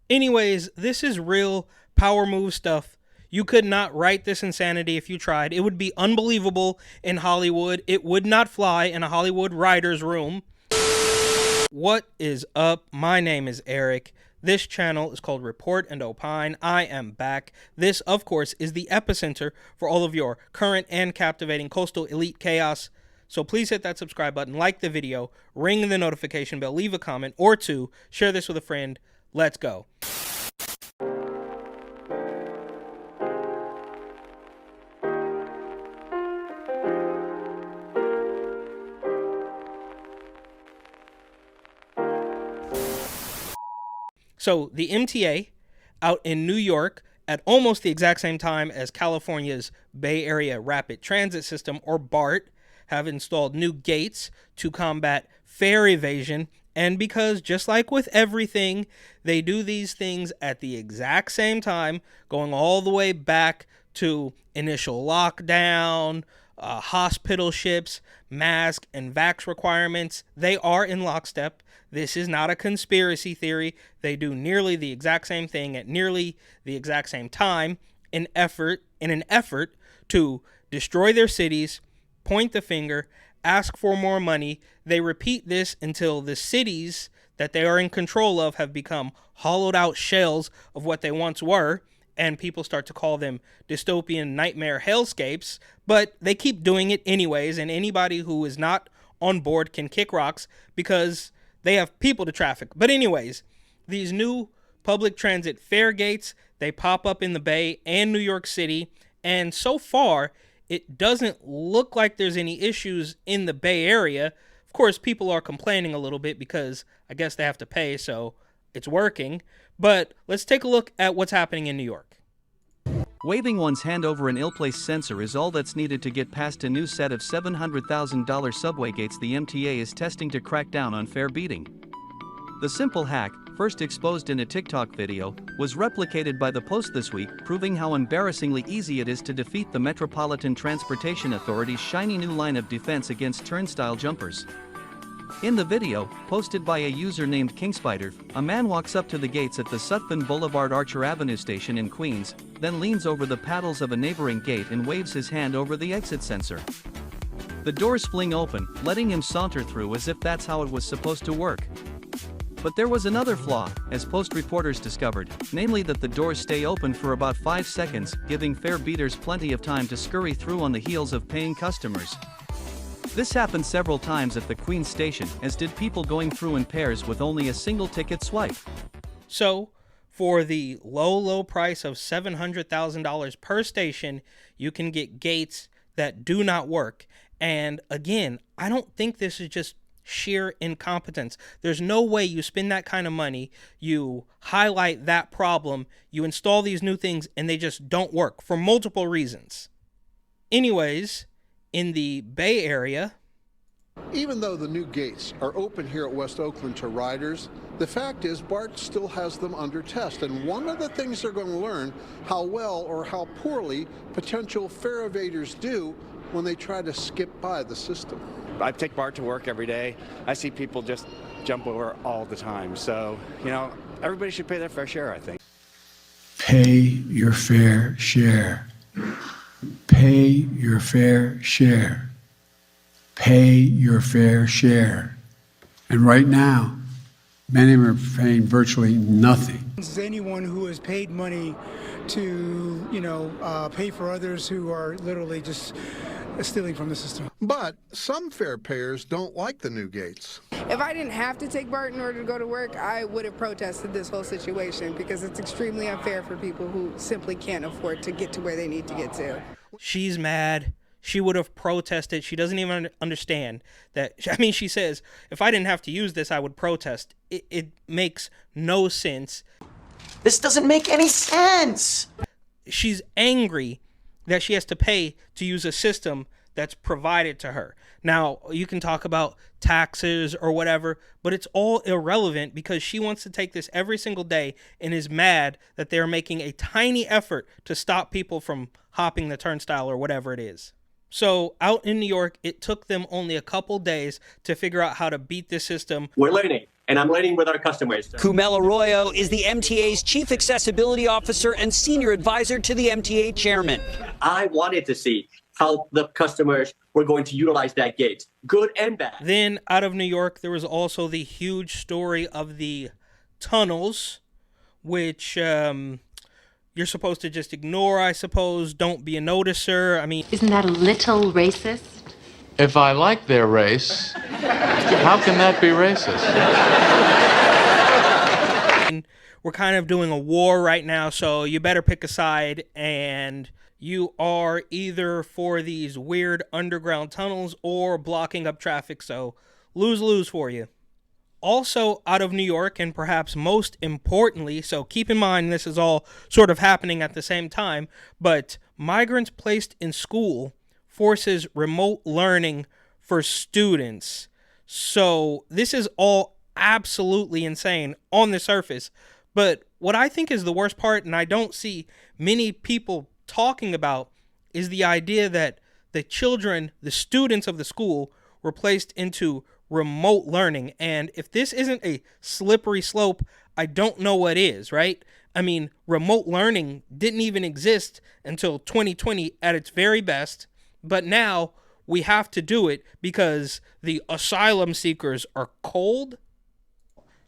Anyways, this is real power move stuff. You could not write this insanity if you tried. It would be unbelievable in Hollywood. It would not fly in a Hollywood writer's room. What is up? My name is Eric. This channel is called Report and Opine. I am back. This, of course, is the epicenter for all of your current and captivating coastal elite chaos. So please hit that subscribe button, like the video, ring the notification bell, leave a comment or two, share this with a friend. Let's go. So the MTA out in New York at almost the exact same time as California's Bay Area Rapid Transit System, or BART, have installed new gates to combat fare evasion. And because, just like with everything, they do these things at the exact same time, going all the way back to initial lockdown, hospital ships, mask and vax requirements, they are in lockstep. This is not a conspiracy theory. They do nearly the exact same thing at nearly the exact same time in an effort to destroy their cities, point the finger, ask for more money. They repeat this until the cities that they are in control of have become hollowed out shells of what they once were, and people start to call them dystopian nightmare hellscapes, but they keep doing it anyways, and anybody who is not on board can kick rocks because they have people to traffic. But anyways, these new public transit fare gates, they pop up in the Bay and New York City, and so far, it doesn't look like there's any issues in the Bay Area. Of course, people are complaining a little bit because I guess they have to pay, so it's working. But let's take a look at what's happening in New York. Waving one's hand over an ill-placed sensor is all that's needed to get past a new set of $700,000 subway gates the MTA is testing to crack down on fare beating. The simple hack, first exposed in a TikTok video, was replicated by the Post this week, proving how embarrassingly easy it is to defeat the Metropolitan Transportation Authority's shiny new line of defense against turnstile jumpers. In the video, posted by a user named KingSpider, a man walks up to the gates at the Sutphin Boulevard Archer Avenue station in Queens, then leans over the paddles of a neighboring gate and waves his hand over the exit sensor. The doors fling open, letting him saunter through as if that's how it was supposed to work. But there was another flaw, as Post reporters discovered, namely that the doors stay open for about 5 seconds, giving fare beaters plenty of time to scurry through on the heels of paying customers. This happened several times at the Queens station, as did people going through in pairs with only a single ticket swipe. So, for the low price of $700,000 per station, you can get gates that do not work. And again, I don't think this is just sheer incompetence. There's no way you spend that kind of money, you highlight that problem, you install these new things, and they just don't work for multiple reasons. Anyways, in the Bay Area, even though the new gates are open here at West Oakland to riders, the fact is BART still has them under test. And one of the things they're going to learn how well or how poorly potential fare evaders do when they try to skip by the system. I take BART to work every day. I see people just jump over all the time. So, everybody should pay their fair share, I think. Pay your fair share. Pay your fair share. Pay your fair share. And right now, many of them are paying virtually nothing. Anyone who has paid money to, pay for others who are literally just stealing from the system. But some fare payers don't like the new gates. If I didn't have to take BART in order to go to work, I would have protested this whole situation because it's extremely unfair for people who simply can't afford to get to where they need to get to. she's mad. She would have protested. She doesn't even understand that. I mean, she says, if I didn't have to use this, I would protest. It makes no sense. This doesn't make any sense. She's angry that she has to pay to use a system that's provided to her. Now, you can talk about taxes or whatever, but it's all irrelevant because she wants to take this every single day and is mad that they're making a tiny effort to stop people from hopping the turnstile or whatever it is. So out in New York, it took them only a couple days to figure out how to beat this system. We're learning. and I'm learning with our customers. Kumel Arroyo is the MTA's Chief Accessibility Officer and Senior Advisor to the MTA Chairman. I wanted to see how the customers were going to utilize that gate, good and bad. Then out of New York, there was also the huge story of the tunnels, which you're supposed to just ignore, I suppose. Don't be a noticer. I mean, isn't that a little racist? If I like their race, how can that be racist? We're kind of doing a war right now, so you better pick a side, and you are either for these weird underground tunnels or blocking up traffic, so lose-lose for you. Also out of New York, and perhaps most importantly, so keep in mind this is all sort of happening at the same time, but migrants placed in school forces remote learning for students. So this is all absolutely insane on the surface. But what I think is the worst part, and I don't see many people talking about, is the idea that the children, the students of the school, were placed into remote learning. And if this isn't a slippery slope, I don't know what is, right? I mean, remote learning didn't even exist until 2020 at its very best. But now we have to do it because the asylum seekers are cold.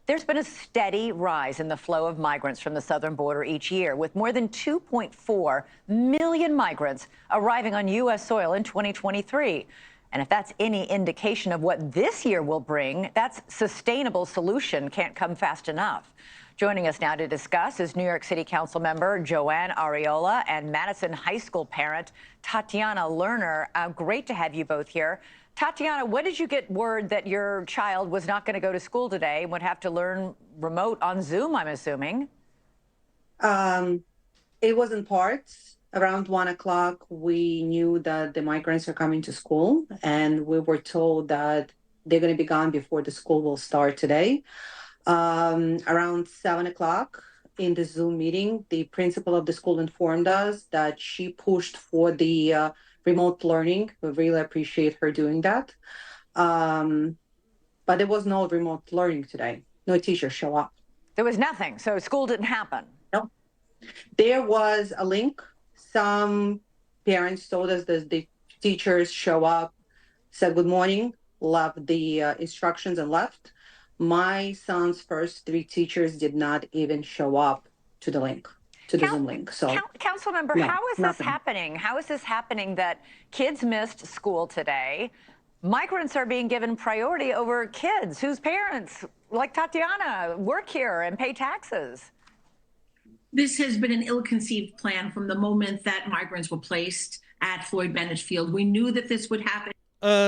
There's been a steady rise in the flow of migrants from the southern border each year, with more than 2.4 million migrants arriving on U.S. soil in 2023. And if that's any indication of what this year will bring, that sustainable solution can't come fast enough. Joining us now to discuss is New York City Council member Joanne Ariola and Madison High School parent Tatiana Lerner. Great to have you both here. Tatiana, when did you get word that your child was not going to go to school today and would have to learn remote on Zoom, I'm assuming? It was in parts. Around 1 o'clock, we knew that the migrants are coming to school, and we were told that they're going to be gone before the school will start today. Around 7 o'clock in the Zoom meeting, the principal of the school informed us that she pushed for the remote learning. We really appreciate her doing that. But there was no remote learning today. No teachers show up. There was nothing. So school didn't happen. No. There was a link. Some parents told us that the teachers show up, said good morning, left the instructions and left. My son's first 3 teachers did not even show up to the link, to the Zoom link. So, Council member, no, how is nothing. this happening? How is this happening that kids missed school today? Migrants are being given priority over kids whose parents, like Tatiana, work here and pay taxes. This has been an ill-conceived plan from the moment that migrants were placed at Floyd Bennett Field. We knew that this would happen.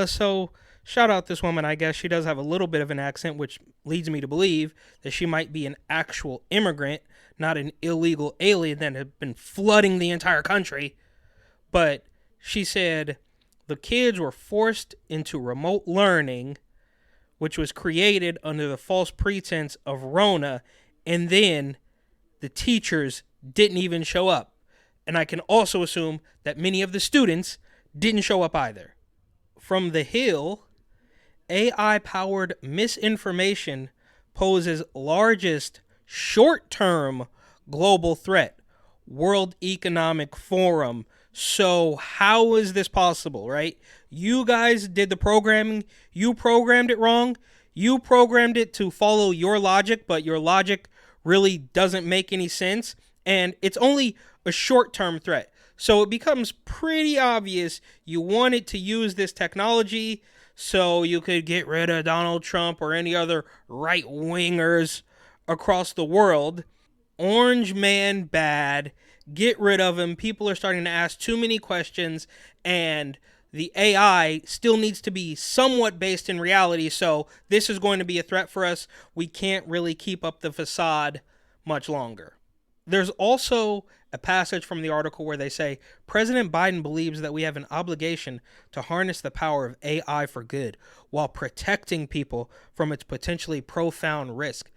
So shout out this woman. I guess she does have a little bit of an accent, which leads me to believe that she might be an actual immigrant, not an illegal alien that had been flooding the entire country. But she said the kids were forced into remote learning, which was created under the false pretense of Rona, and then the teachers didn't even show up. And I can also assume that many of the students didn't show up either. From The Hill, AI-powered misinformation poses largest short-term global threat. World Economic Forum. So how is this possible, right? You guys did the programming. You programmed it wrong. You programmed it to follow your logic, but your logic really doesn't make any sense. And it's only a short-term threat. So it becomes pretty obvious you wanted to use this technology so you could get rid of Donald Trump or any other right-wingers across the world. Orange man bad. Get rid of him. People are starting to ask too many questions, and the AI still needs to be somewhat based in reality, so this is going to be a threat for us. We can't really keep up the facade much longer. There's also a passage from the article where they say, President Biden believes that we have an obligation to harness the power of AI for good while protecting people from its potentially profound risk,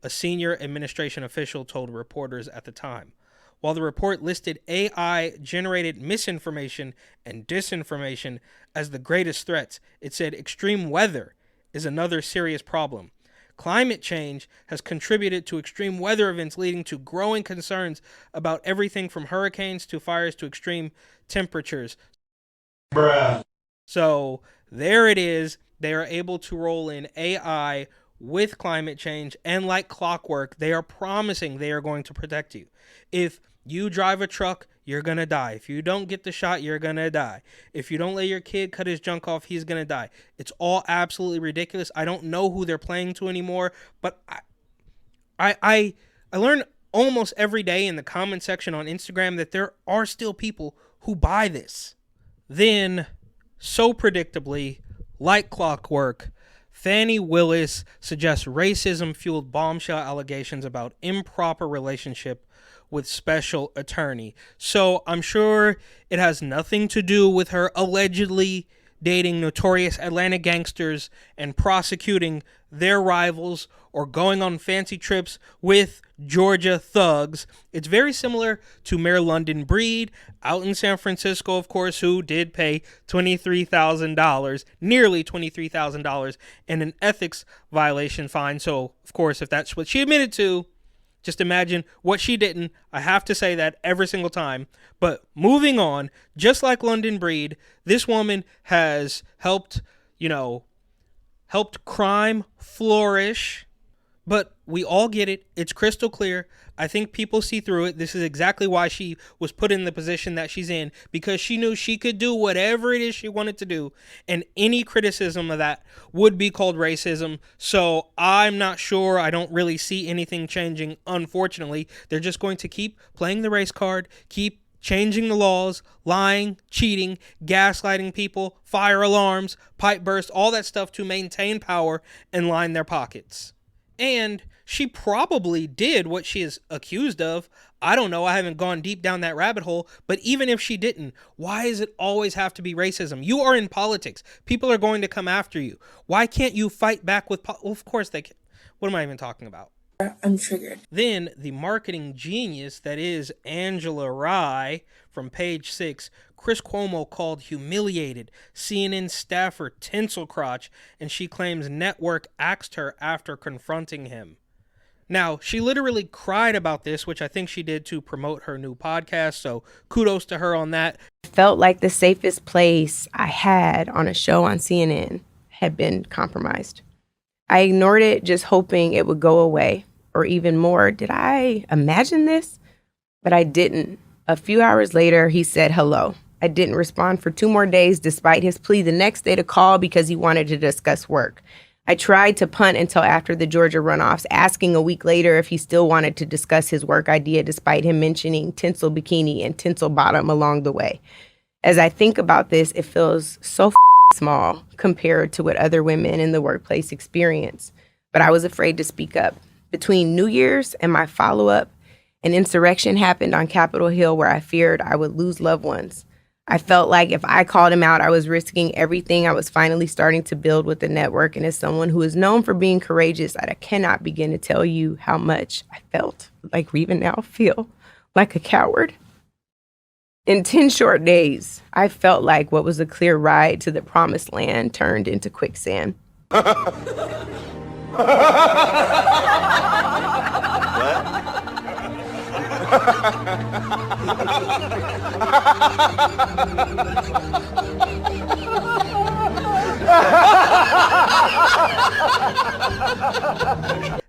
a senior administration official told reporters at the time. While the report listed AI-generated misinformation and disinformation as the greatest threats, it said extreme weather is another serious problem. climate change has contributed to extreme weather events, leading to growing concerns about everything from hurricanes to fires to extreme temperatures. Bruh. So there it is. They are able to roll in AI with climate change, and like clockwork, they are promising they are going to protect you. If you drive a truck, you're going to die. If you don't get the shot, you're going to die. If you don't let your kid cut his junk off, he's going to die. It's all absolutely ridiculous. I don't know who they're playing to anymore, but I learn almost every day in the comment section on Instagram that there are still people who buy this. Then, so predictably, like clockwork, Fani Willis suggests racism-fueled bombshell allegations about improper relationship with special attorney. So I'm sure it has nothing to do with her allegedly dating notorious Atlanta gangsters and prosecuting their rivals or going on fancy trips with Georgia thugs. It's very similar to Mayor London Breed out in San Francisco, of course, who did pay $23,000, nearly $23,000 in an ethics violation fine. So, of course, if that's what she admitted to, just imagine what she didn't. I have to say that every single time. But moving on, just like London Breed, this woman has helped crime flourish. But we all get it. It's crystal clear. I think people see through it. This is exactly why she was put in the position that she's in, because she knew she could do whatever it is she wanted to do, and any criticism of that would be called racism. So I'm not sure. I don't really see anything changing, unfortunately. They're just going to keep playing the race card, keep changing the laws, lying, cheating, gaslighting people, fire alarms, pipe bursts, all that stuff to maintain power and line their pockets. And she probably did what she is accused of. I don't know. I haven't gone deep down that rabbit hole. But even if she didn't, why does it always have to be racism? You are in politics. People are going to come after you. Why can't you fight back with... Well, of course they can. What am I even talking about? I'm triggered. Then the marketing genius that is Angela Rye from Page 6, Chris Cuomo called humiliated CNN staffer Tinsel crotch, and she claims network axed her after confronting him. Now, she literally cried about this, which I think she did to promote her new podcast, so kudos to her on that. Felt like the safest place I had on a show on CNN had been compromised. I ignored it, just hoping it would go away, or even more. Did I imagine this? But I didn't. A few hours later, he said hello. I didn't respond for 2 more days, despite his plea the next day to call because he wanted to discuss work. I tried to punt until after the Georgia runoffs, asking a week later if he still wanted to discuss his work idea, despite him mentioning Tinsel Bikini and Tinsel Bottom along the way. As I think about this, it feels so small compared to what other women in the workplace experience. But I was afraid to speak up. Between New Year's and my follow-up, an insurrection happened on Capitol Hill where I feared I would lose loved ones. I felt like if I called him out, I was risking everything I was finally starting to build with the network. And as someone who is known for being courageous, I cannot begin to tell you how much I felt like, or even now feel like, a coward. In 10 short days, I felt like what was a clear ride to the promised land turned into quicksand.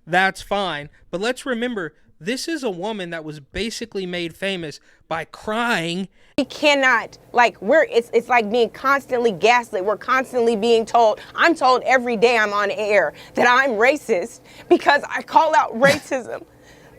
That's fine, but let's remember, this is a woman that was basically made famous by crying. We cannot, it's like being constantly gaslit. We're constantly being told, I'm told every day I'm on air that I'm racist because I call out racism.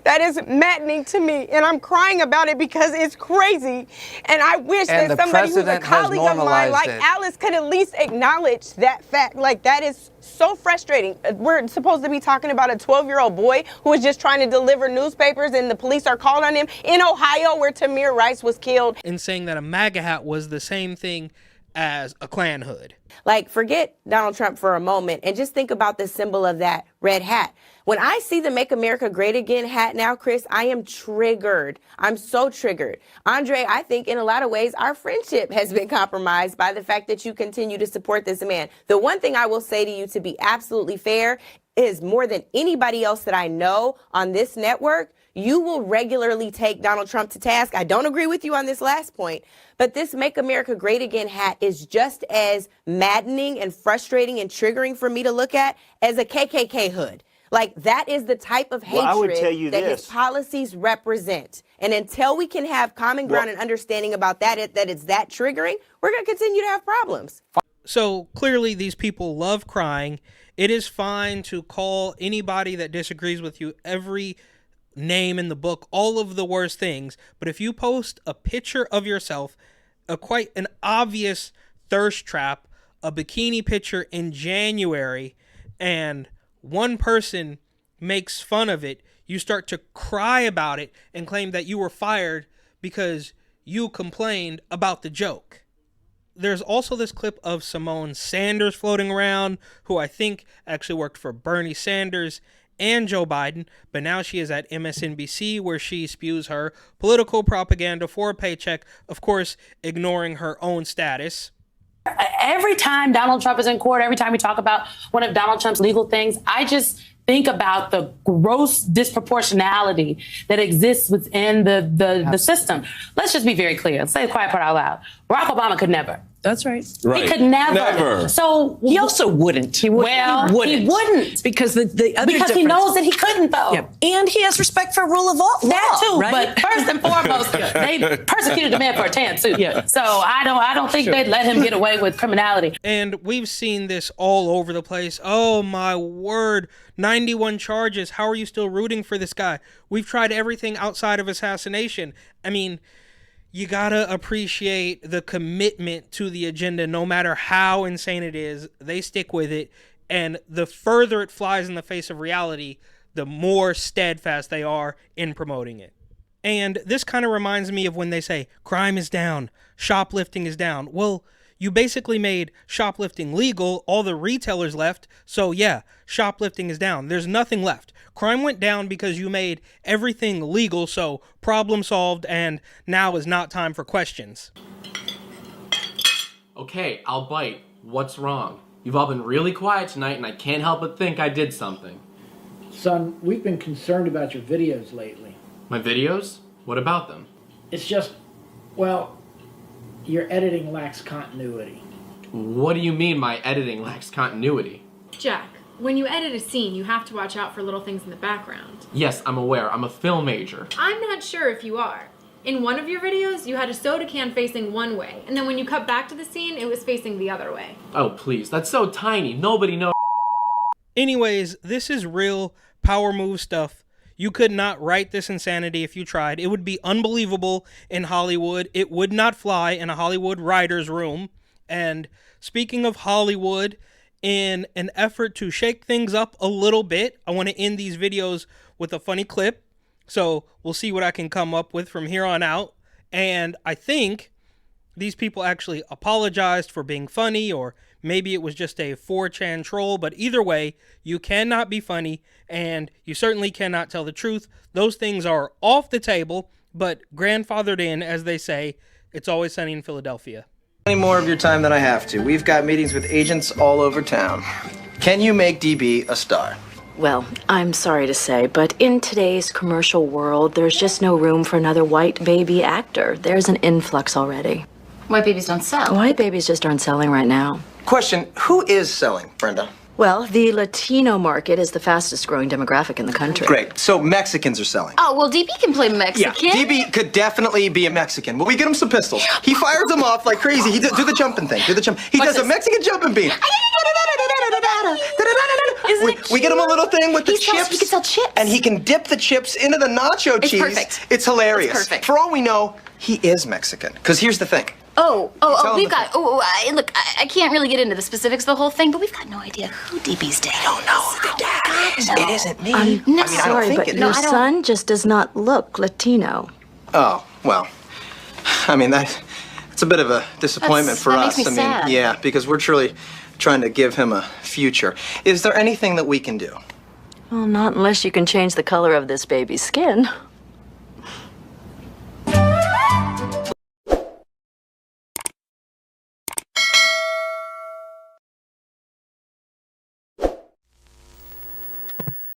That is maddening to me, and I'm crying about it because it's crazy. And I wish that somebody who's a colleague of mine, like Alice, could at least acknowledge that fact. Like, that is so frustrating. We're supposed to be talking about a 12-year-old boy who was just trying to deliver newspapers, and the police are called on him in Ohio, where Tamir Rice was killed. And saying that a MAGA hat was the same thing as a Klan hood. Like, forget Donald Trump for a moment and just think about the symbol of that red hat. When I see the Make America Great Again hat now, Chris, I am triggered. I'm so triggered. Andre, I think in a lot of ways our friendship has been compromised by the fact that you continue to support this man. The one thing I will say to you, to be absolutely fair, is more than anybody else that I know on this network, you will regularly take Donald Trump to task. I don't agree with you on this last point, but this Make America Great Again hat is just as maddening and frustrating and triggering for me to look at as a KKK hood. Like, that is the type of hatred that his policies represent. And until we can have common ground and understanding about that, that it's that triggering, we're going to continue to have problems. So clearly these people love crying. It is fine to call anybody that disagrees with you every name in the book, all of the worst things. But if you post a picture of yourself, quite an obvious thirst trap, a bikini picture in January, and one person makes fun of it, you start to cry about it and claim that you were fired because you complained about the joke. There's also this clip of Simone Sanders floating around, who I think actually worked for Bernie Sanders and Joe Biden, but now she is at MSNBC where she spews her political propaganda for a paycheck, of course, ignoring her own status. Every time Donald Trump is in court, every time we talk about one of Donald Trump's legal things, I just think about the gross disproportionality that exists within the system. Let's just be very clear. Let's say the quiet part out loud. Barack Obama could never. That's right. He could never. So he also wouldn't. He wouldn't. Because the other because he knows that he couldn't, though. Yeah. And he has respect for rule of law. That too. Right? But first and foremost, they persecuted the man for a tan suit. Yeah. So I don't think they'd let him get away with criminality. And we've seen this all over the place. Oh my word. 91 charges. How are you still rooting for this guy? We've tried everything outside of assassination. I mean, you gotta appreciate the commitment to the agenda, no matter how insane it is. They stick with it, and the further it flies in the face of reality, the more steadfast they are in promoting it. And this kind of reminds me of when they say crime is down, shoplifting is down. Well, you basically made shoplifting legal, all the retailers left, so yeah, shoplifting is down. There's nothing left. Crime went down because you made everything legal, so problem solved, and now is not time for questions. Okay, I'll bite. What's wrong? You've all been really quiet tonight, and I can't help but think I did something. Son, we've been concerned about your videos lately. My videos? What about them? It's just, well, your editing lacks continuity. What do you mean my editing lacks continuity? Jack, when you edit a scene, you have to watch out for little things in the background. Yes, I'm aware. I'm a film major. I'm not sure if you are. In one of your videos, you had a soda can facing one way, and then when you cut back to the scene, it was facing the other way. Oh, please. That's so tiny. Nobody knows. Anyways, this is real power move stuff. You could not write this insanity if you tried. It would be unbelievable in Hollywood. It would not fly in a Hollywood writer's room. And speaking of Hollywood, in an effort to shake things up a little bit, I want to end these videos with a funny clip. So we'll see what I can come up with from here on out. And I think these people actually apologized for being funny, or maybe it was just a 4chan troll, but either way, you cannot be funny, and you certainly cannot tell the truth. Those things are off the table, but grandfathered in, as they say. It's Always Sunny in Philadelphia. Any more of your time than I have to. We've got meetings with agents all over town. Can you make DB a star? Well, I'm sorry to say, but in today's commercial world, there's just no room for another white baby actor. There's an influx already. White babies don't sell. White babies just aren't selling right now. Question, who is selling, Brenda? Well, the Latino market is the fastest growing demographic in the country. Great, so Mexicans are selling. Oh, well, DB can play Mexican. Yeah, DB could definitely be a Mexican. Well, we get him some pistols. He fires them off like crazy. He do the jumping thing. He does a Mexican jumping beat. We get him a little thing with the chips. He can sell chips. And he can dip the chips into the nacho cheese. It's perfect. It's hilarious. It's perfect. For all we know, he is Mexican. Because here's the thing. We've got, look, I can't really get into the specifics of the whole thing, but we've got no idea who DB's dad is. I don't know who the dad is. It isn't me. I'm sorry, but your son just does not look Latino. Oh, well, I mean, that's It's a bit of a disappointment for that us. makes me sad. Yeah, because we're truly trying to give him a future. Is there anything that we can do? Well, not unless you can change the color of this baby's skin.